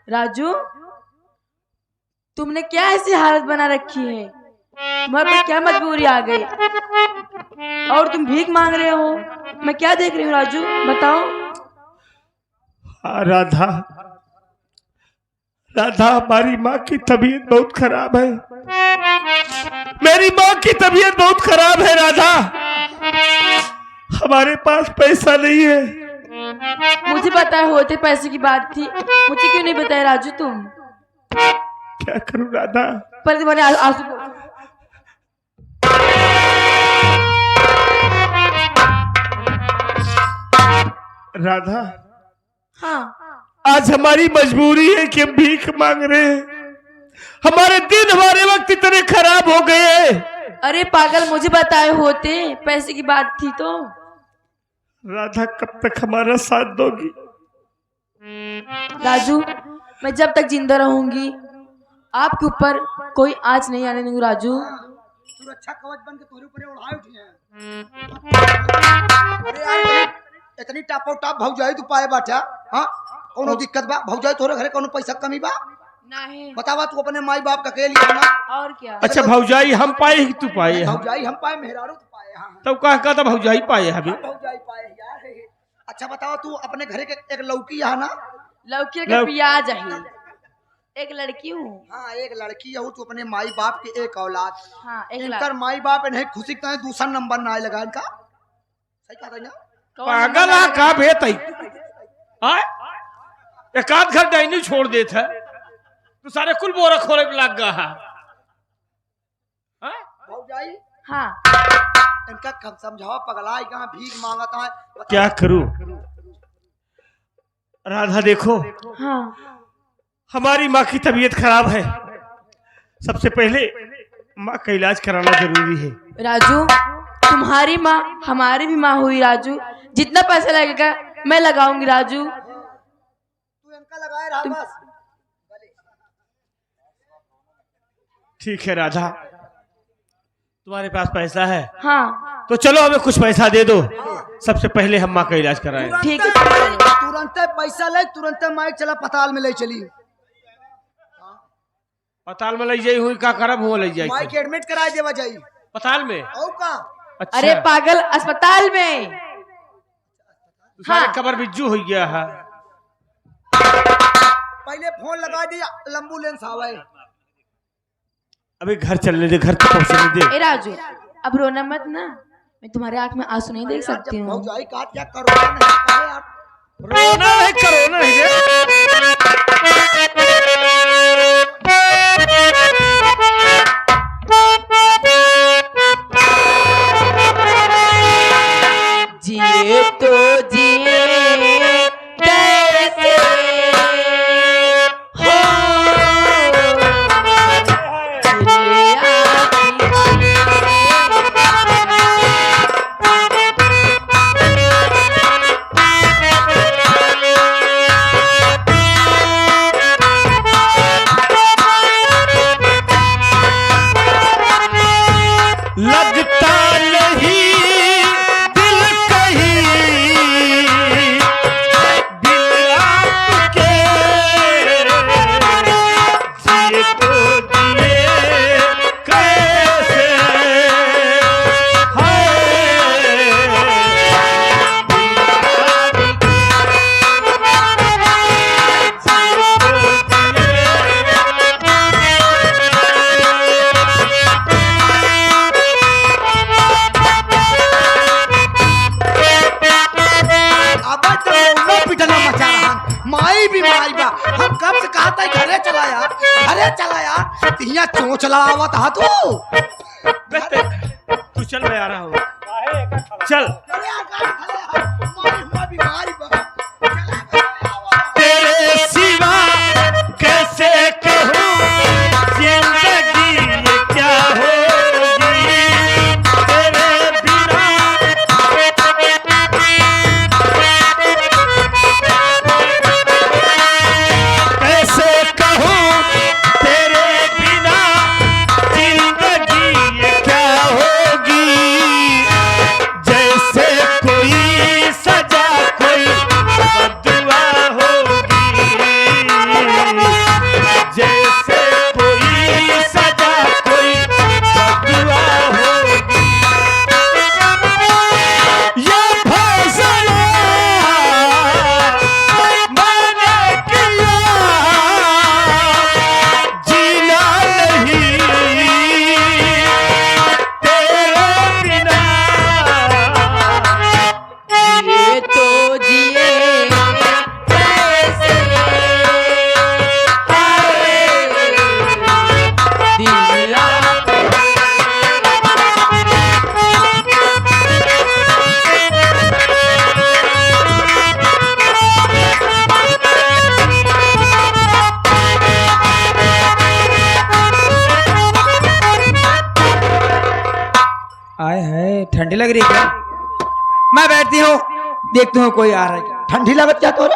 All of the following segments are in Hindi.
राजू, तुमने क्या ऐसी हालत बना रखी है? तुम्हारे पर क्या मजबूरी आ गई और तुम भीख मांग रहे हो? मैं क्या देख रही हूँ राजू, बताओ। हाँ राधा, राधा हमारी माँ की तबीयत बहुत खराब है। मेरी माँ की तबीयत बहुत खराब है राधा। हमारे पास पैसा नहीं है। मुझे पता होते पैसे की बात थी, मुझे क्यों नहीं बताया राजू तुम? क्या करूं राधा? पर तुम्हारे आंसू राधा, हाँ, आज हमारी मजबूरी है कि हम भीख मांग रहे हैं। हमारे दिन हमारे वक्त इतने खराब हो गए। अरे पागल, मुझे बताए होते पैसे की बात थी तो। राधा, कब तक हमारा साथ दोगी? राजू, मैं जब तक जिंदा रहूंगी आपके ऊपर कोई आंच नहीं आने दूंगी राजू। सुरक्षा कवच बन के तोरे ऊपर उड़ाए उठी हैं। अरे यार, इतनी टापो टाप भौजाई तू पाए बाटा? हाँ, कोनो दिक्कत बा? भौजाई तोरे घरे कोनो पैसा कमी बा? नहीं। बतावा, तू अपने माई बाप का के लिए ना? और क्या? अच्छा भौजाई हम पाए कि तू पाए? भौजाई हम पाए, मेहरारू तू पाए। हाँ तब कहा था भौजाई पाए हमें। भौजाई पाए यार। अच्छा बताओ, तू अपने घरे के एक लौकी है ना? लौकी का प्याज है, एक लड़की हूँ। हाँ, एक लड़की है। तू अपने माई बाप के एक औलाद। हाँ, एक इनकर माई बाप नहीं खुशी का दूसरा नंबर ना लगा इनका। सही कहा था ना? पागल आ का भेत एक आध घर डाइनी छोड़ देता है तो सारे कुल बोरा खोले में लग गया है। भौजाई, हाँ, इनका कब समझाओ, पगला कहाँ भीख मांगता है। क्या करूं राधा? देखो, हाँ, हमारी माँ की तबीयत खराब है। सबसे पहले माँ का इलाज कराना जरूरी है। राजू, तुम्हारी माँ हमारी भी माँ हुई राजू। जितना पैसा लगेगा मैं लगाऊंगी राजू। तू इनका लगाए रहा बस। ठीक है राधा, तुम्हारे पास पैसा है? हाँ, तो चलो हमें कुछ पैसा दे दो। सबसे पहले हम माँ का इलाज कराएं। ठीक है। तुरंत पैसा ले, तुरंत माइक चला पताल में ले चली। पताल में ले जाई हुई का करब हुआ ले जाई माइक एडमिट कराए देवा जाई पताल में। औ का? अच्छा। अरे पागल, अस्पताल में। सारे हाँ। कबर बिज्जू हो गया है। पहले फोन लगा दिया, एम्बुलेंस आवे। अबे घर चलने दे, घर तक पहुंचने दे। ए राजू, अब रोना मत ना, मैं तुम्हारे आंख में आंसू नहीं देख सकती हूँ। भौजाई का क्या करोना नहीं कहे यार। रोना है, करोना है। जिए तो जिए कैसे हो, चले लगता नहीं दिल कहीं, दिल आपके जिए तो जिए कैसे पिटना मचा रहा। माई भी माई बा। हम कब से कहा था घरे चला यार, घरे चला यार। तिहिया क्यों चला आवत हा तू? तू चल, मैं आ रहा हूँ। चल। अरे यार, गाड़ी खड़े यार। माई हुआ बीमारी बा। तेरे सिवा कैसे कहूँ जिंदगी ये क्या होगी, तेरे बिना कैसे कहूँ, तेरे बिना जिंदगी ये क्या होगी। जैसे कोई सजा कोई ठंडी लग रही है क्या? मैं बैठती हूँ, देखती हूँ कोई आ रहा है क्या। ठंडी लागत क्या तोरे?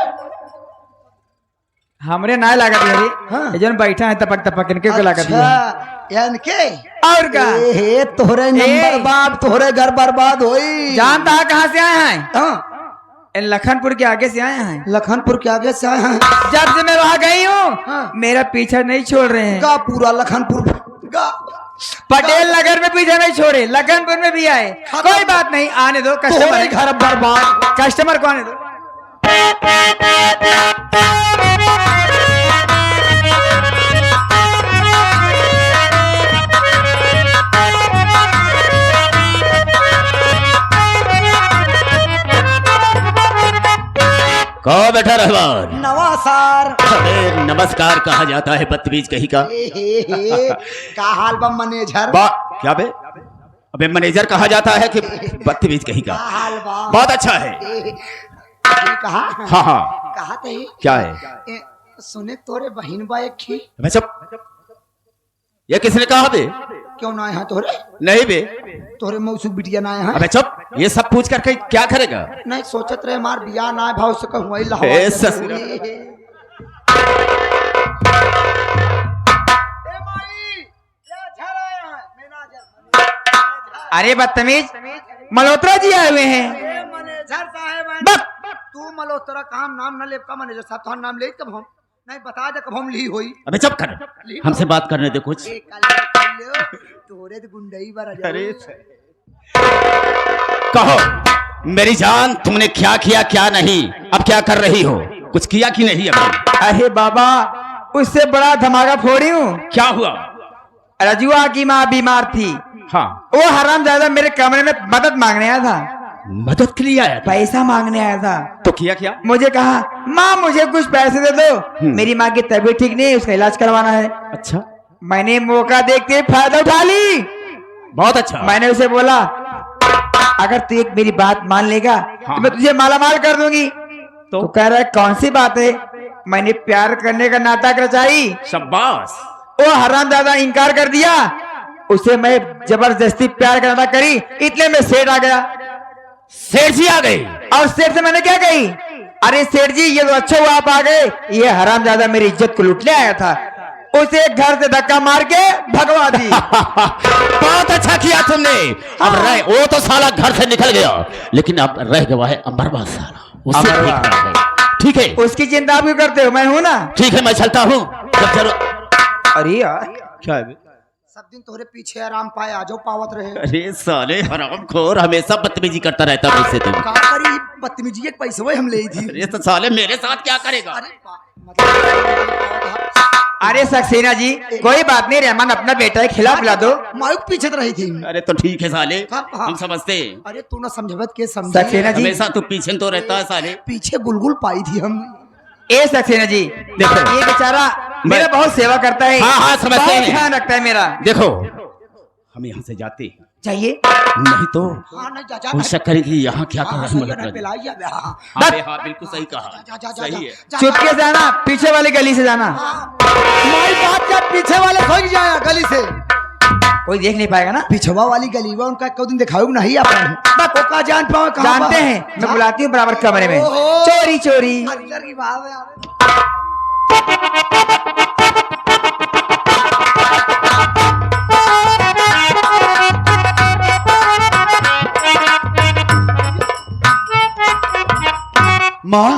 हमरे ना लागत यारी। हाँ। ये जन बैठा है तपक तपक इनके को लागत है। अच्छा, इनके और का ए तोरे नंबर बाप, तोरे घर बर्बाद होई। जानता है कहाँ से आए हैं? हाँ, इन लखनपुर के आगे से आए हैं। लखनपुर के आगे से आए हैं। जब से मैं वहाँ गई हूँ हाँ। मेरा पीछा नहीं छोड़ रहे हैं। गा पूरा लखनपुर गा। पटेल नगर में पीछा नहीं छोड़े, लखनपुर में भी आए। कोई बात नहीं, आने दो, कस्टमर तोरे है। घर बर्बाद। कस्टमर को आने दो। कहो बेटा रहमान। नवासार। अरे नमस्कार कहा जाता है बदतमीज कहीं का। हे, का हाल बा मैनेजर? क्या बे? अबे मैनेजर कहा जाता है कि बदतमीज कहीं का का। हाल बा? बहुत अच्छा है। कहा? हाँ हाँ, कहा थे? क्या है? सुने तोरे बहन बा एक थी। अबे चुप। ये किसने कहा बे? क्यों ना है तोरे? नहीं बे। तोरे मौसू बिटिया ना है? अबे चुप, ये सब पूछ कर क्या करेगा? नहीं सोचत रहे मार बिया ना भाव से कहूँ ए ससुरा। अरे बदतमीज, मल्होत्रा जी आए हुए हैं। मैनेजर साहब बक। तू मल्होत्रा काम नाम न ले का मैनेजर साहब तो नाम ले कब हम नहीं बता दे कब हम ली होई। अबे चुप कर, हमसे बात करने दे कुछ। तोरे तो गुंडई बार अरे कहो मेरी जान, तुमने क्या किया क्या नहीं, अब क्या कर रही हो, कुछ किया कि नहीं अभी? अरे बाबा, उससे बड़ा धमाका फोड़ी हूँ। क्या हुआ? रजुआ की माँ बीमार थी। हाँ, वो हरामजादा मेरे कमरे में मदद मांगने आया था। मदद के लिए आया था? पैसा मांगने आया था। तो किया क्या? मुझे कहा माँ मुझे कुछ पैसे दे दो, मेरी माँ की तबीयत ठीक नहीं है, उसका इलाज करवाना है। अच्छा, मैंने मौका देखते ही फायदा उठा ली। बहुत अच्छा। मैंने उसे बोला अगर तू एक मेरी बात मान लेगा तो मैं तुझे मालामाल कर दूंगी। तो कह रहा है कौन सी बात है? मैंने प्यार करने का नाटक रचाई। शाबाश। वो हरामजादा इनकार कर दिया। उसे मैं जबरदस्ती प्यार का नाटक करी, इतने में सेठ आ गया। सेठ जी आ गए? और सेठ से मैंने क्या कही, अरे सेठ जी ये तो अच्छा हुआ आप आ गए, ये हरामजादा मेरी इज्जत को लूटने आया था। उसे घर से धक्का मार के भगवा दी। बहुत अच्छा किया तुमने। अब रह, वो तो साला घर से निकल गया, लेकिन अब रह गया है अमरवा साला, उससे अमरवा। ठीक करा है। ठीक है, उसकी चिंता आप क्यों करते हो, मैं हूं ना। ठीक है, मैं चलता हूँ। जब जरूर। अरे यार क्या है? सब दिन तोरे पीछे आराम पाए आ जाओ पावत रहे। अरे साले हरामखोर, हमेशा बदतमीजी करता रहता है मुझसे तुम। का करी बदतमीजी के पैसे वो हम ले थी। अरे तो साले मेरे साथ क्या करेगा? अरे सक्सेना जी कोई बात नहीं, रहमान अपना बेटा है, खिला पिला दो। मायूक पीछे तो रही थी। अरे तो ठीक है साले, हाँ। हम समझते हैं। अरे तू ना समझबत के समझे। सक्सेना जी, हमेशा तू पीछे तो रहता है साले। पीछे बुलबुल पाई थी हम। ए सक्सेना जी देखो। ये बेचारा मेरा बहुत सेवा करता है। हाँ, हाँ, समझते बहुत हैं। ध्यान रखता है मेरा। देखो हम यहाँ से जाते हैं, चाहिए नहीं तो हाँ नहीं जा जा हो शक करें कि यहाँ क्या कर रहे हैं मदद कर। पिलाई जा हाँ बे, हाँ बिल्कुल सही कहा, जा जा सही है। चुपके से आना, पीछे वाली गली से जाना। माई बात क्या पीछे वाले खोज जाया गली से। कोई देख नहीं पाएगा ना। पिछवा वाली गली वो उनका एक दिन दिखाओ नहीं अपन वो का जान पाओ कहाँ जानते हैं, मैं बुलाती हूँ बराबर कमरे में। ओहो। चोरी चोरी। अंदर की बात है यार। माँ।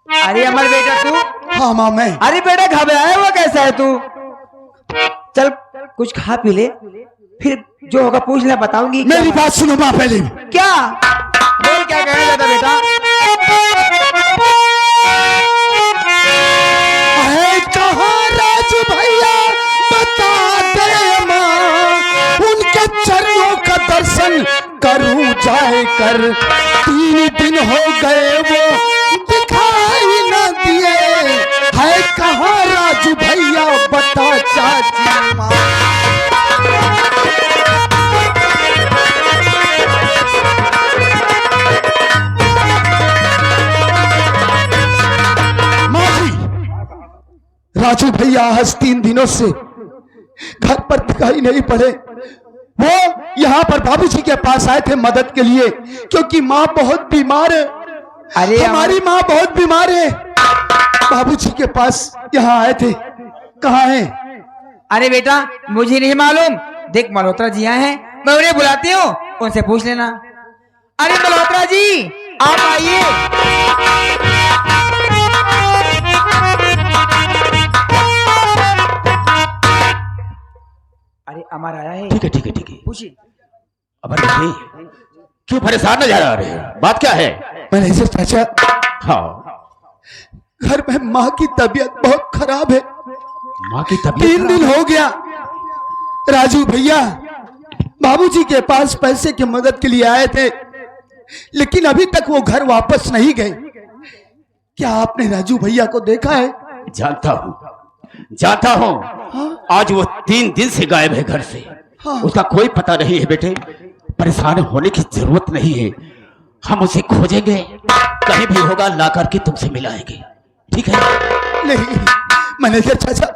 अरे अमर बेटा तू। हाँ माँ मैं। अरे बेटा घबराया हुआ कैसा है तू? चल कुछ खा पी ले, फिर जो होगा पूछ ले, बताऊंगी। मेरी बात सुनो माँ पहले। क्या बोल, क्या कहना चाहता बेटा? कहाँ राजू भैया बता दे माँ, उनके चरणों का दर्शन करूं जाए कर। 3 दिन हो गए वो दिखाई न दिए, है कहाँ राजू भैया बता चाची माँ। राजू भैया आज 3 दिनों से घर पर दिखाई नहीं पड़े। वो यहाँ पर बाबूजी के पास आए थे मदद के लिए, क्योंकि माँ बहुत बीमार है। अरे हमारी माँ बहुत बीमार है। बाबूजी के पास यहाँ आए थे। कहाँ है? अरे बेटा मुझे नहीं मालूम। देख मल्होत्रा जी आए हैं, मैं उन्हें बुलाती हूँ, उनसे पूछ लेना। अरे मल्होत्रा जी आप आइए। अरे अमर आया है। ठीक है ठीक है ठीक है। पूछिए। अब नहीं, क्यों परेशान नजर आ रहे हैं? बात क्या है? मैनेजर चाचा, हाँ, घर में माँ की तबीयत बहुत खराब है। माँ की तबीयत 3 दिन हो गया। राजू भैया बाबूजी के पास पैसे की मदद के लिए आए थे, लेकिन अभी तक वो घर वापस नहीं गए। क्या आपने राजू भैया को देखा है? जानता हूँ। आज वो 3 दिन से गायब है घर से। हाँ। उसका कोई पता नहीं है बेटे। परेशान होने की जरूरत नहीं है, हम उसे खोजेंगे, कहीं भी होगा ला करके तुमसे मिलाएंगे, ठीक है? नहीं मैनेजर चाचा,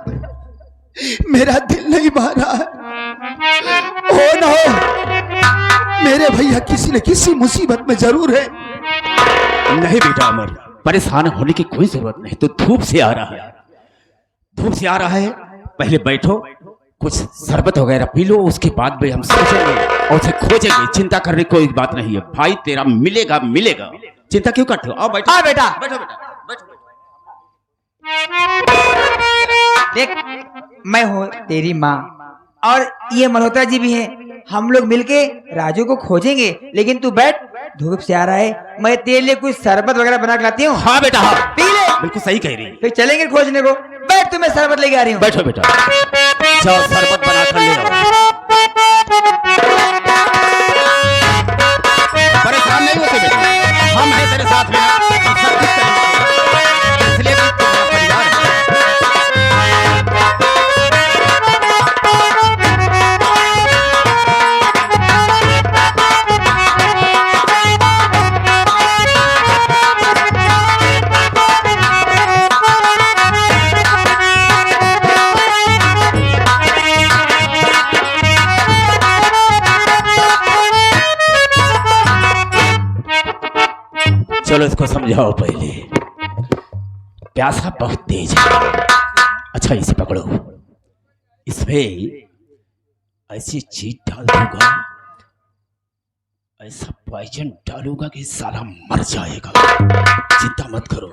मेरा दिल नहीं भर रहा है। हो ना हो, मेरे भैया किसी न किसी मुसीबत में जरूर है। नहीं बेटा अमर, परेशान होने की कोई जरूरत नहीं। तो धूप से आ रहा है, पहले बैठो, कुछ शरबत वगैरह पी लो, उसके बाद भी हम सोचेंगे और उसे खोजेंगे। चिंता करने की कोई बात नहीं है। भाई तेरा मिलेगा। चिंता क्यों करते हो? आओ बैठो। हाँ बेटा बैठो बेटा, बैठो। देख मैं हूँ तेरी माँ और ये मल्होत्रा जी भी हैं। हम लोग मिलके राजू को खोजेंगे, लेकिन तू बैठ, धूप से आ रहा है, मैं तेरे लिए कुछ शरबत वगैरह बना के लाती हूँ। हाँ बेटा हाँ, पी ले, बिल्कुल सही कह रही है। फिर चलेंगे खोजने को। बैठ, तुम्हें शरबत लेके आ रही हूँ। बैठो बेटा, जाओ शरबत बना कर ले आओ। परेशान नहीं होते बेटा, हम हैं तेरे साथ में, हम सब कुछ करेंगे। इसलिए भी तुम्हारा परिवार है। चलो इसको समझाओ पहले। प्यासा बहुत तेज है। अच्छा इसे पकड़ो, इसमें ऐसी चीज डाल दूंगा, ऐसा पॉइजन डालूंगा कि साला मर जाएगा। चिंता मत करो।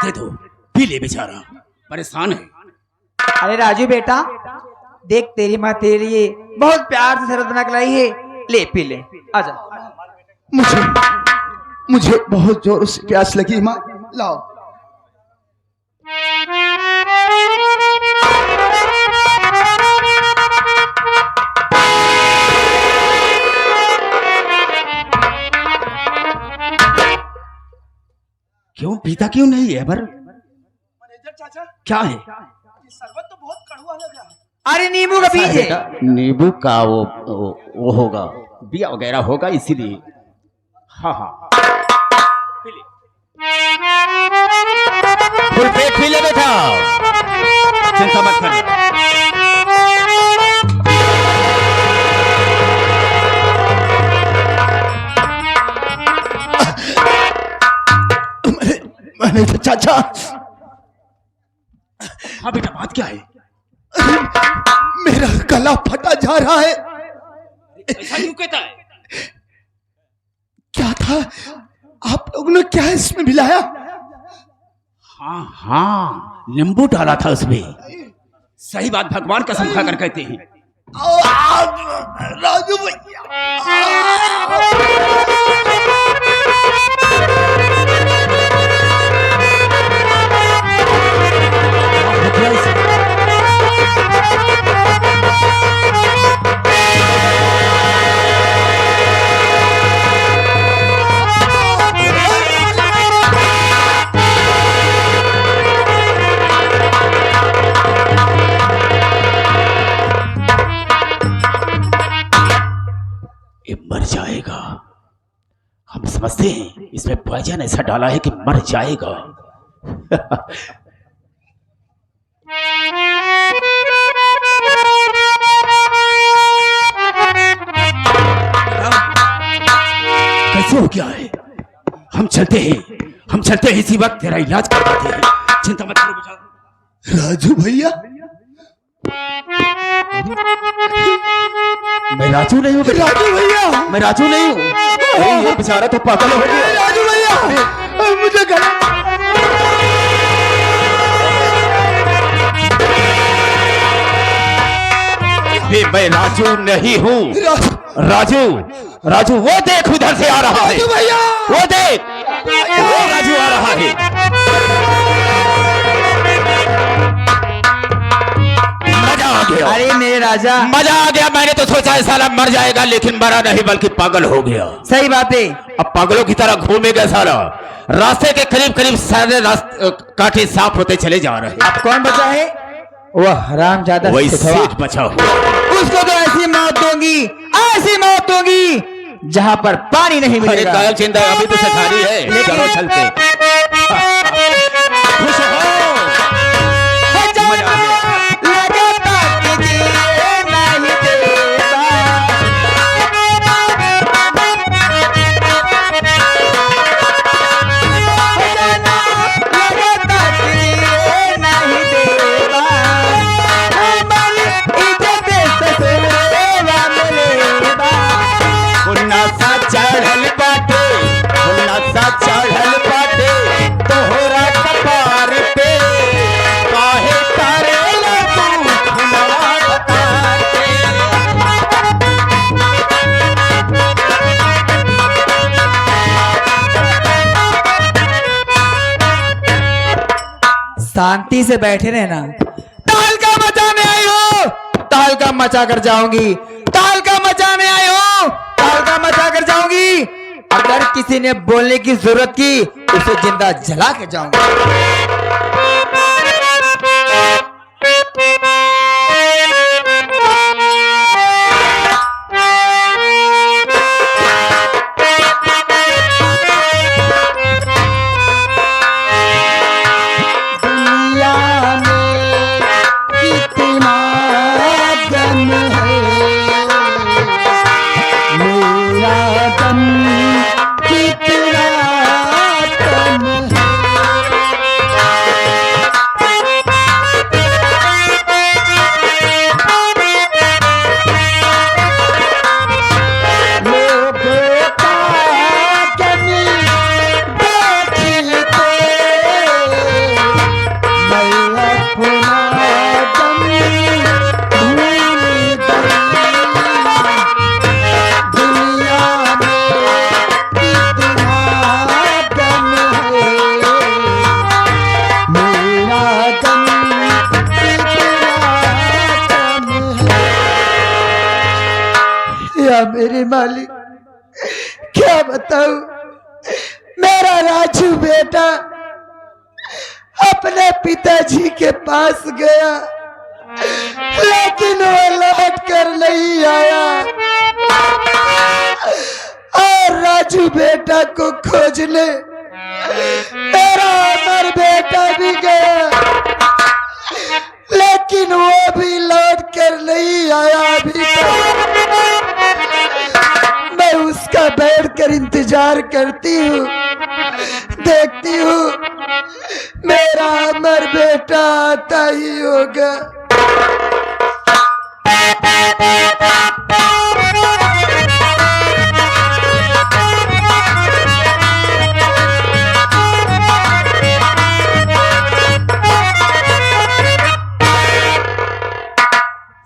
दे दो, पी ले, बेचारा परेशान है। अरे राजू बेटा देख, तेरी माँ तेरे लिए बहुत प्यार से शरबत बना के लाई है, ले पी ले, आजा। मुझे बहुत जोर से प्यास लगी माँ, लाओ। क्यों पीता क्यों नहीं है? पर मैनेजर चाचा, क्या है? ये शरबत तो बहुत कड़वा लग रहा है। अरे नींबू का बीज है। नींबू का वो होगा, बिया वगैरह होगा, इसीलिए। हाँ हाँ, पी ले। फुल पेट पी ले बेटा, चिंता मत कर। मैनेजर चाचा, हाँ बेटा बात क्या है? मेरा गला फटा जा रहा है। ऐसा क्यों कहता है? क्या था? आप लोगों ने क्या इसमें मिलाया? हाँ हाँ, नींबू डाला था उसमें। सही बात, भगवान कसम खाकर कहते हैं। राजू भैया, ये मर जाएगा। समझते हैं इसमें पॉइजन ऐसा डाला है कि मर जाएगा। कैसे हो गया है? हम चलते हैं इसी वक्त तेरा इलाज करवाते हैं। चिंता मत करो बेटा। राजू भैया, मैं राजू नहीं हूँ बेटा। राजू भैया, मैं राजू नहीं हूँ। अरे ये बेचारा तो पागल हो गया। राजू भैया, मुझे गला। मैं राजू नहीं हूँ। राजू वो देख उधर से आ रहा है। राजू भैया, वो देख, वो राजू आ रहा है। मजा आ गया। अरे मेरे राजा, मजा आ गया। मैंने तो सोचा है साला मर जाएगा, लेकिन मरा नहीं बल्कि पागल हो गया। सही बात है। अब पागलों की तरह घूमेगा सारा। रास्ते के करीब करीब सारे कांटे साफ होते चले जा रहे हैं। अब कौन बचा है? वो हरामजादा वही सिखवा। सेठ बचा हुआ। उसको तो ऐसी मौत दूंगी, ऐसी मौत दूंगी जहां पर पानी नहीं अरे मिलेगा। कायल चिंता अभी तो सखारी है। लेकिन- चलो चलते। खुश हो। मजा आ गया। लगता कि जिए नहीं देगा। लगता कि जिए नहीं देगा। हमारी इज्जत ससुरेला मिलेगा। नशा चढ़ल बाटे, नशा चढ़ल बाटे तोहरा कपार पे। काहे करेला तू खुनवा बताते। शांति से बैठे रहना। तालका मचाने आई हो, तालका मचा कर जाऊंगी। तालका मचाने आई हो, तालका मचा कर जाऊंगी। अगर किसी ने बोलने की जरूरत की, उसे जिंदा जला के जाऊंगी। दुनिया में कितना गम है, मेरा गम कितना कम है। लोगों का कमी देखते मैं अपना दम भूल गई। दुनिया में कितना गम है, मेरा गम कितना कम है। या मेरे मालिक, क्या बताऊं, मेरा राजू बेटा अपने पिताजी के पास गया, लेकिन वो लौट कर नहीं आया। और राजू बेटा को खोजने मेरा अमर बेटा भी गया, लेकिन वो भी लौट कर नहीं आया अभी तक। मैं उसका बैठकर इंतजार करती हूँ, देखती हूँ मेरा अमर बेटा आता ही होगा।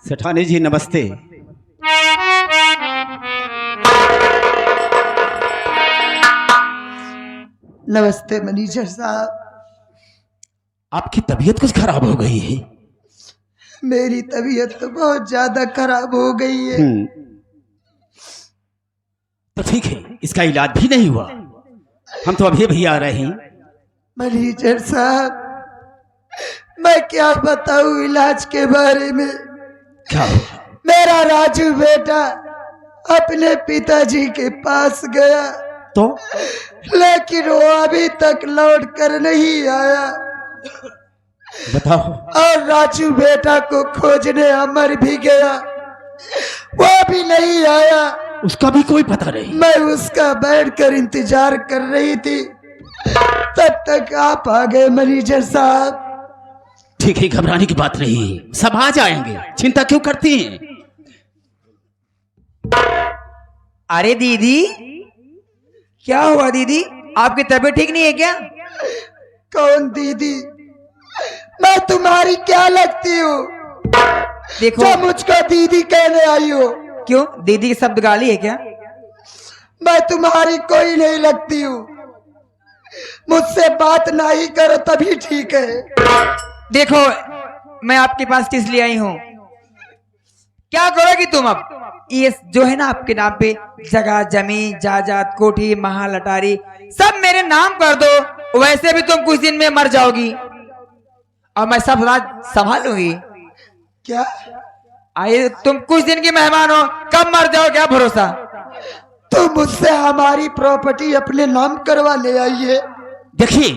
सेठानी जी नमस्ते। नमस्ते मैनेजर साहब। आपकी तबीयत कुछ खराब हो गई है। मेरी तबीयत तो बहुत ज्यादा खराब हो गई है। तो ठीक है, इसका इलाज भी नहीं हुआ। हम तो अभी भी आ रहे हैं। मैनेजर साहब, मैं क्या बताऊं इलाज के बारे में। क्या हुआ? मेरा राजू बेटा अपने पिताजी के पास गया, तो लेकिन वो अभी तक लौट कर नहीं आया बताओ। और राजू बेटा को खोजने अमर भी गया, वो भी नहीं आया। उसका भी कोई पता नहीं। मैं उसका बैठकर इंतजार कर रही थी, तब तक आप आ गए मैनेजर साहब। ठीक है, घबराने की बात नहीं है, सब आ जाएंगे, चिंता क्यों करती हैं? अरे दीदी, क्या हुआ दीदी? आपकी तबीयत ठीक नहीं है क्या? कौन दीदी? मैं तुम्हारी क्या लगती हूँ देखो, जो मुझको दीदी कहने आई हो? क्यों, दीदी की शब्द गाली है क्या? मैं तुम्हारी कोई नहीं लगती हूँ, मुझसे बात नहीं करो तभी ठीक है। देखो, मैं आपके पास किस लिए आई हूँ? क्या करोगी तुम अब? ये जो है ना आपके नाम पे जगह, जमीन, जायदाद, कोठी, महल, अटारी सब मेरे नाम कर दो। वैसे भी तुम कुछ दिन में मर जाओगी और मैं सब राज संभालूंगी। क्या? आइए, तुम कुछ दिन की मेहमान हो, कब मर जाओ क्या भरोसा? तुम मुझसे हमारी प्रॉपर्टी अपने नाम करवा ले आई है। देखिए,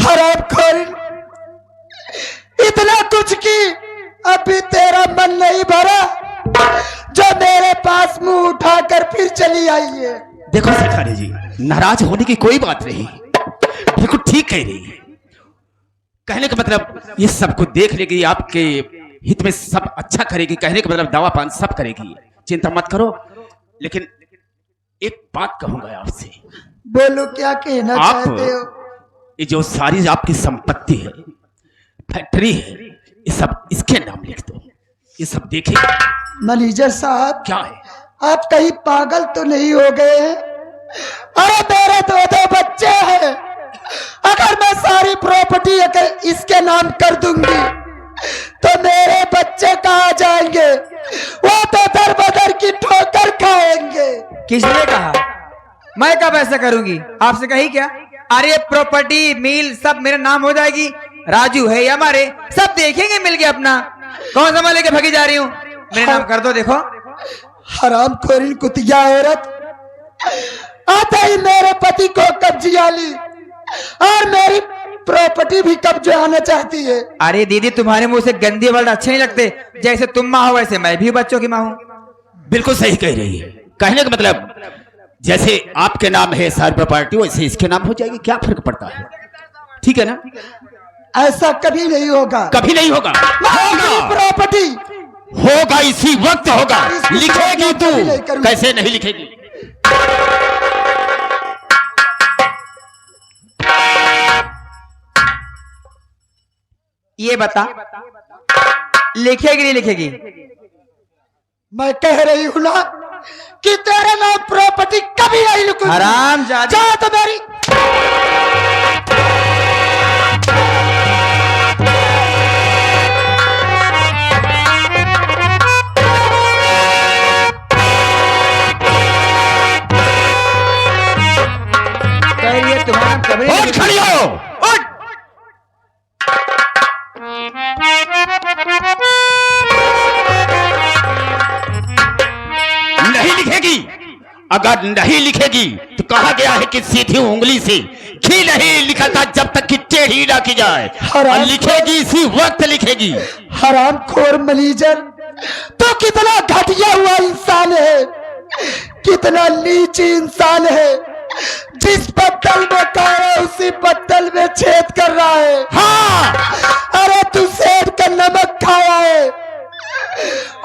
हरामखोर, इतना कुछ की अभी तेरा मन नहीं भरा जो मेरे पास मुंह उठाकर फिर चली आई है। देखो सिखानी जी, नाराज होने की कोई बात नहीं, बिल्कुल ठीक कह रही है। कहने का मतलब ये सबको देख लेगी, आपके हित में सब अच्छा करेगी। कहने का मतलब दवा पान सब करेगी, चिंता मत करो। लेकिन एक बात कहूंगा आपसे। बोलो, क्या कहना आप चाहते हो? ये जो सारी आपकी संपत्ति है, फैक्ट्री है, ये सब इसके नाम लिख दो, ये सब देखेंगे। मैनेजर साहब, क्या है? आप कहीं पागल तो नहीं हो गए हैं? अरे मेरे दो बच्चे हैं, अगर मैं सारी प्रॉपर्टी अगर इसके नाम कर दूंगी तो मेरे बच्चे कहाँ जाएंगे? वो तो दर बदर की ठोकर खाएंगे। किसने कहा? मैं कब ऐसा करूंगी? आपसे कही क्या? अरे प्रॉपर्टी, मिल सब मेरे नाम हो जाएगी। राजू है या हमारे, सब देखेंगे मिलके अपना। कौन सा लेके भगी जा रही हूँ? मेरे नाम कर दो। देखो, हरामखोरी कुतिया औरत, आता ही मेरे पति को कब्जिया ली और मेरी प्रॉपर्टी भी कब्जे आना चाहती है। अरे दीदी, तुम्हारे मुंह से गंदे वर्ड अच्छे नहीं लगते। जैसे तुम माँ हो वैसे मैं भी बच्चों की माँ हूँ। बिल्कुल सही कह रही है। कहने का मतलब जैसे आपके नाम है सारी प्रॉपर्टी, वैसे इसके नाम हो जाएगी, क्या फर्क पड़ता है? ठीक है ना? ऐसा कभी नहीं होगा। कभी नहीं होगा। होगा, प्रॉपर्टी होगा, इसी वक्त होगा। लिखेगी तू, कभी नहीं करूंगा। कैसे नहीं लिखेगी? ये बता, लिखेगी नहीं लिखेगी? मैं कह रही हूँ ना कि तेरे नाम प्रॉपर्टी कभी नहीं लिखूंगी। हराम जादी। जा तो मेरी। कह रही है तुम्हारा नाम कभी नहीं उठ लिखेगी। खड़ी हो, उठ। नहीं लिखेगी। अगर नहीं लिखेगी तो कहा गया है कि सीधी उंगली से घी नहीं निकलता जब तक कि टेढ़ी ना की जाए। और लिखेगी, इसी वक्त लिखेगी। हरामखोर मैनेजर, तो कितना घटिया हुआ इंसान है, कितना नीच इंसान है। जिस पत्तल में खाया उसी पत्तल में छेद कर रहा है। हाँ, अरे तू सेठ का नमक खाया है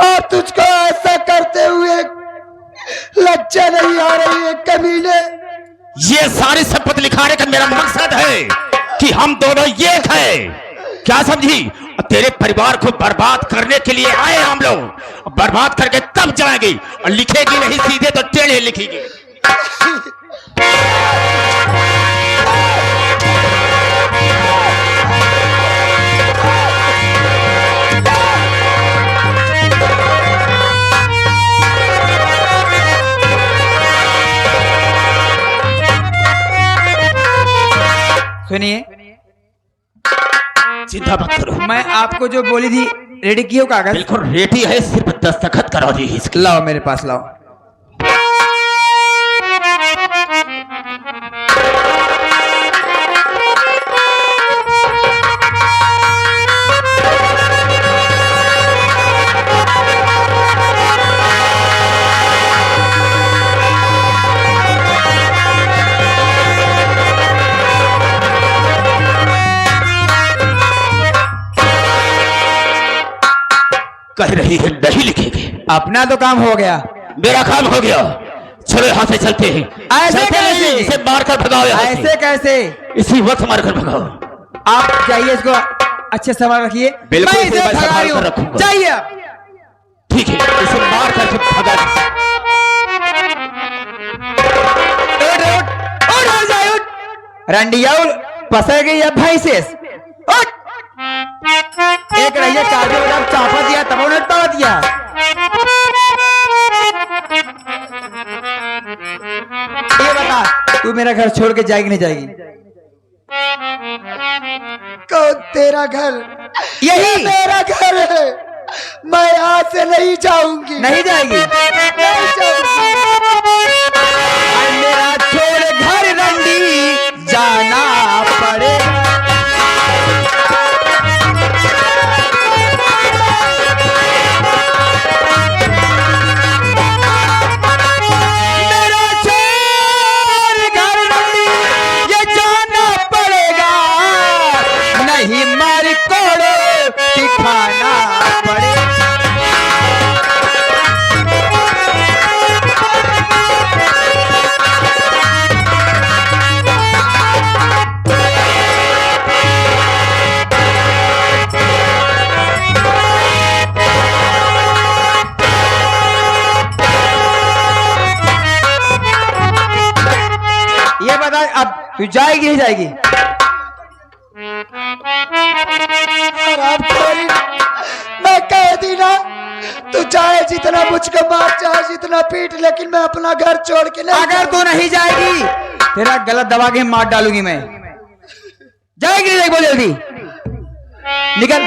और तुझको ऐसा करते हुए लज्जा नहीं आ रही है कमीने? ये सारी संपत्ति लिखाने का मेरा मकसद है कि हम दोनों एक हैं। क्या समझी? तेरे परिवार को बर्बाद करने के लिए आए हम लोग। बर्बाद करके तब जाएंगे। और लिखेगी नहीं सीधे तो टेढ़े लिखेगी। सुनिए, चिंता मत करो, मैं आपको जो बोली थी रेडी की हो कागज? बिल्कुल रेडी है, सिर्फ दस्तखत करा दी इसकी। लाओ मेरे पास लाओ। कह रही है नहीं लिखेंगे। अपना तो काम हो गया, मेरा काम हो गया। चलो यहाँ से चलते हैं। ऐसे चलते हैं, कैसे? इसे मार कर भगाओ यहाँ से। ऐसे कैसे? इसी वक्त मार कर भगाओ। आप जाइए, इसको अच्छे संभाल रखिए। बिल्कुल, मैं इसे इसे मैं भगा संभाल रही कर हूँ। रखूंगा। जाइए आप। ठीक है, इसे मार कर भगा। रंडिया पसर गई है भैंसेस। एक रहिए काजू बादाम चापा दिया तब उन्हें तोड़ दिया। ये बता, तू मेरा घर छोड़ के जाएगी नहीं जाएगी? कौन तेरा घर? यही मेरा घर है। मैं यहाँ से नहीं जाऊंगी। नहीं जाएगी? नहीं जाऊंगी। मेरा छोड़ घर रंडी जाना पड़ेगा। मेरा छोड़ घर रंडी ये जाना पड़ेगा, नहीं मारी कोड़ो दिखाना पड़ेगा। ये बता, अब तू जाएगी नहीं जाएगी? हरामखोरी, मैं कह दी ना, तू चाहे जितना मुझको मार, चाहे जितना पीट, लेकिन मैं अपना घर छोड़ के नहीं। अगर तू नहीं जाएगी तेरा गलत दबा के मार डालूंगी मैं। जाएगी नहीं जाएगी? बोल जल्दी निकल।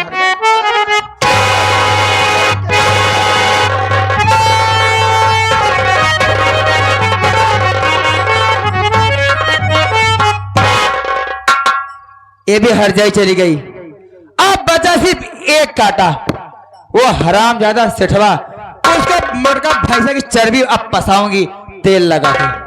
ये भी हर जाई चली गई। अब बचा सिर्फ एक काटा, वो हराम ज्यादा सेठवा, उसका मुर्गा भैंसा की चर्बी अब पसाऊंगी तेल लगा के।